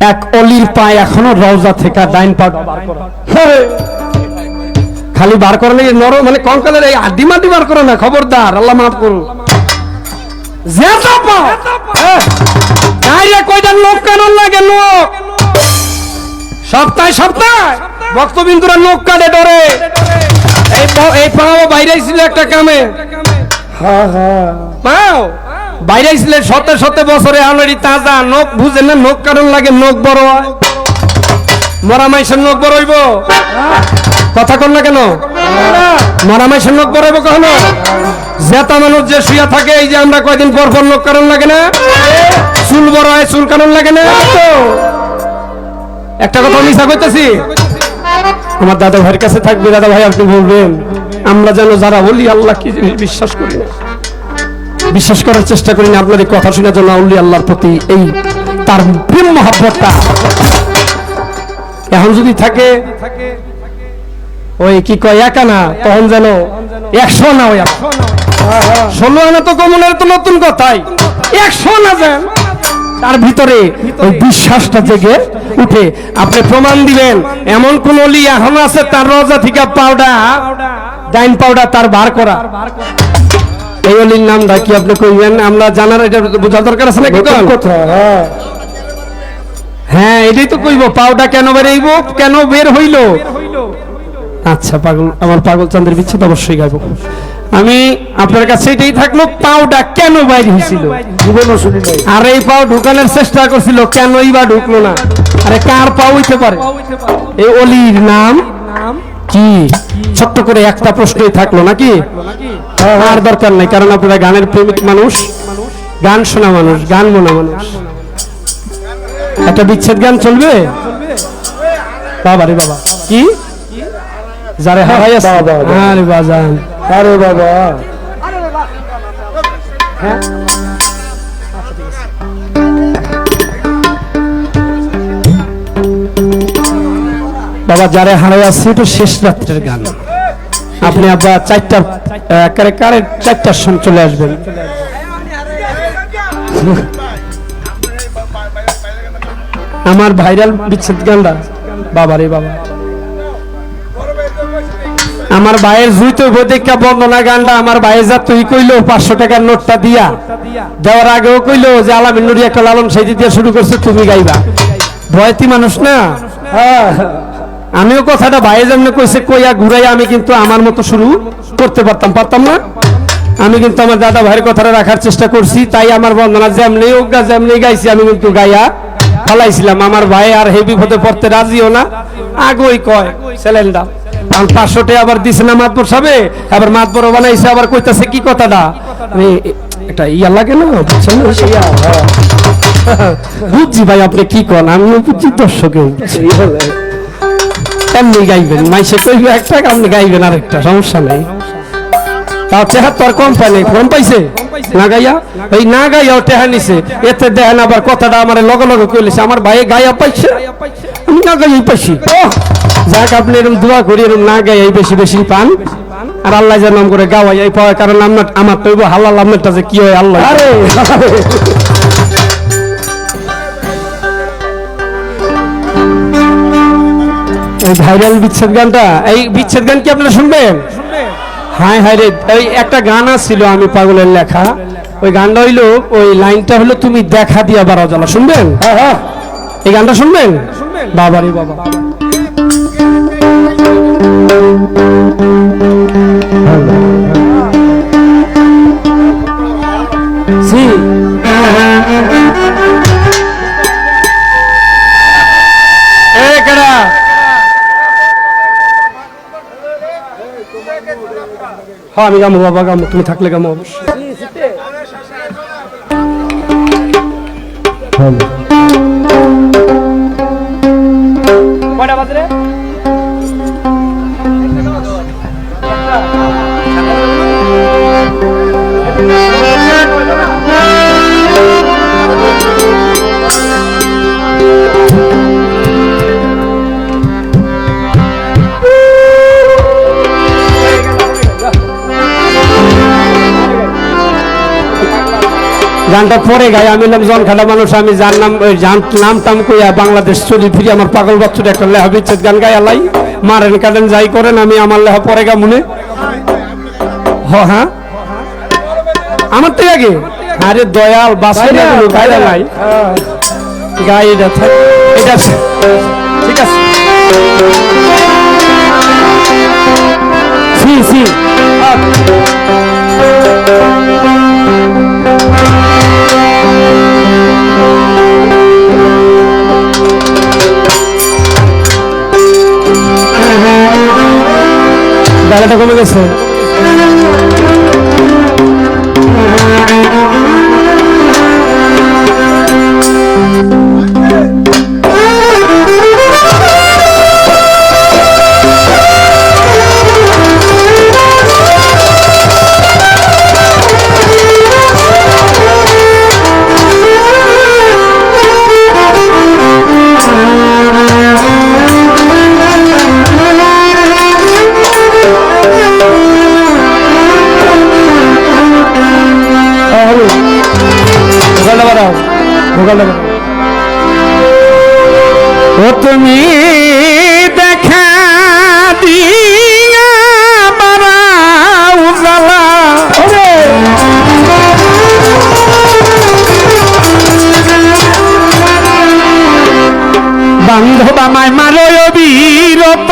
এক অলির পায় এখনো রওজা থেকে ডাইন পা খালি বার করে নাই নর মানে কঙ্কালের এই আড্ডি মাড্ডি বার করে না, খবরদার, আল্লাহ মাফ করুন। কয়টা লোক কেন লাগে? লোক সপ্তাহে সপ্তাহে ভক্তবিন্দুরা লোক কাটে ডরে। এই পাও বাইরে ছিল একটা কামে, পাও বাইরে ছিল 70 বছরে অলরেডি তাজা নখ বুঝে না, নখ কারণ লাগে নখ বড় হয়। মরা মাইসের নখ বড় হইব, কথা কর না কেন? মরা মাইসের নখ বড় হইব কখনো? জেতা মানুষ যে শুয়া থাকে, এই যে আমরা কয়দিন পর পর নখ কারণ লাগে না, চুল বড় হয় চুল কারণ লাগে না। একটা কথা মিশা করতেছি, আমার দাদা ভাইয়ের কাছে থাকবে, দাদা ভাই আপনি বলবেন আমরা যেন যারা বলি আল্লাহ কি জিনিস বিশ্বাস করি না, বিশ্বাস করার চেষ্টা করি না, আপনাদের কথা শুনে যেন আউলি আল্লাহর প্রতি এই তার প্রেম মহব্বতটা এখন যদি থাকে ওই কি কয় একা না, তখন যেন 100 না হয়। 16 আনা তো কমনের তো নতুন কথাই, 100 না যান তার ভিতরে ওই বিশ্বাসটা জেগে উঠে। আপনি প্রমাণ দিবেন এমন কোন অলি এখন আছে তার রওজা থেকে পাউডা ডাইন পাউডা তার বার করা, এই অলির নামটা কি আপনি কইবেন? আমরা জানার এটা বোঝা দরকার আছে নাকি? হ্যাঁ এটাই তো কইব, পাউডা কেন বেরইব, কেন বের হইল। আচ্ছা পাগল, আমার পাগল চাঁদের বিচ্ছেদ অবশ্যই গাইব আমি। আপনার কাছে এটাই থাকলো, পাউডা কেন বাইর হয়েছিল? আর এই পাও ঢুকানোর চেষ্টা করছিল, কেনই বা ঢুকলো না? আরে কার পাও হইতে পারে? এই অলির নাম কি? ছোট্ট করে একটা প্রশ্নই থাকলো নাকি? আর দরকার নাই, কারণ আপনারা গানের প্রেমিক মানুষ, গান শোনা মানুষ, গান বোনা মানুষ। একটা বিচ্ছেদ গান চলবে? বাবা রে বাবা, কি যারে হারাই আছে, আরে বাজান, আরে বাবা, হ্যাঁ বাবা যারে হারাই আছে, এটা শেষ রাত্রের গান। আপনি আবার 4টার সময় চলে আসবেন। আমার ভাইরাল বিচ্ছেদ গানটা, বাবা রে বাবা, আমার ভাইয়ের জুইতো বৈদিকা বন্দনা গানটা আমার ভাই যা তুই কইলো 500 টাকার নোটটা দিয়া দেওয়ার আগেও কইলো যে আলামিন নুরি একটা লালন সাইদি দিয়ে শুরু করছে, তুমি গাইবা। ভয়তি মানুষ না, আমিও কথাটা ভাই যেমন কইছে কইয়া ঘুরাইয়া আমি কিন্তু আমার মতো শুরু করতে পারতাম না। আমি কিন্তু আমার দাদা ভাইয়ের কথাটা রাখার চেষ্টা করছি, তাই আমার বন্দনা যেমনি ওগা যেমনি গাইছি আমি কিন্তু গাইয়া ফলাইছিলাম। আমার ভাই আর হেভি বিপদে পড়তে রাজিও না, আগেই কয় ছেলেনটা 500 টাকা আবার দিছে না মাতবর সাহেব, আবার মাতবর বানাইছে, আবার কইতাছে কি কথাটা এটা ইয়া লাগে না, বুঝছেন? বুঝছি ভাই আপনি কি কন, আমি বুঝছি, দর্শকে এমনি গাইবেন, মাইসে কইবে একটা, আপনি গাইবেন আরেকটা, সমস্যা নেই। তাও টেহা তোর কম পাই নাই, কম পাইছে না গাইয়া, ওই না গাইয়াও টেহা নিছে, এতে দেখেন আবার কথাটা আমার লগে লগে কইলেছে, আমার ভাই গাইয়া পাইছে, আমি না গাইয়াই পাইছি। যাক আপনি এরকম দোয়া করি, এরকম না গাইয়াই বেশি বেশি পান, আর আল্লাহ যেন নাম করে গাওয়াই পাওয়া, কারণ আমার তো হালাল আপনারটা যে কি হয় আল্লাহ। এই ভাইরাল বিচ্ছেদ গানটা, এই বিচ্ছেদ গান কি আপনারা শুনবেন? হায় হায় রে, ওই একটা গান ছিল আমি পাগলের লেখা, ওই গানটা হইলো, ওই লাইনটা হলো তুমি দেখা দিয়া বারো জ্বালা, শুনবেন? এই গানটা শুনবেন? বাবা রে বাবা, হ্যাঁ আমি গামো বাবা, গামো, তুমি থাকলে গামো অবশ্যই। কয়টা বাজে রে? গানটা পরে গাই। আমি হলাম জন খাটা মানুষ, আমি যার নাম নাম টাম কইয়া বাংলাদেশ চলি ফিরি আমার পাগল বাচ্চুর একটা লেহা বিচ্ছেদ গান গাই আলাই মারেন কাটেন যাই করেন, আমি আমার লেহা পরে গা মনে হ্যাঁ আমার তো আগে। আরে দয়াল বাসাই না গাইরা নাই গাই, এটা এটা ঠিক আছে। সি সি গাড়িটা কমে গেছে। ও তুমি দেখা দিয়া বাড়াও জ্বালা, বান্ধব আমায় মারো অবিরত